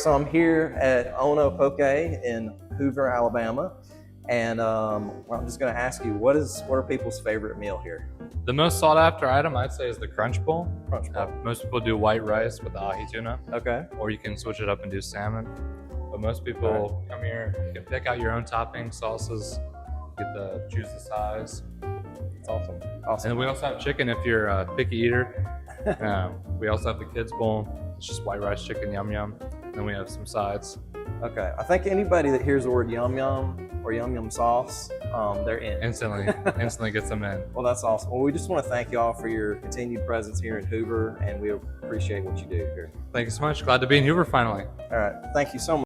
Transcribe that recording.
So I'm here at Ono Poke in Hoover, Alabama, and well, I'm just going to ask you, what are people's favorite meal here? The most sought after item I'd say is the Crunch Bowl. Crunch Bowl. Most people do white rice with the ahi tuna, Okay. or you can switch it up and do salmon. But most people come here, you can pick out your own toppings, sauces, choose the size. It's awesome. And Awesome. then we also have chicken if you're a picky eater. We also have the kids bowl. It's just white rice, chicken, yum yum. Then we have some sides. Okay. I think anybody that hears the word yum yum or yum yum sauce, they're in. Instantly gets them in. Well, that's awesome. Well, we just want to thank you all for your continued presence here in Hoover, and we appreciate what you do here. Thank you so much. Glad to be in Hoover finally. All right. Thank you so much.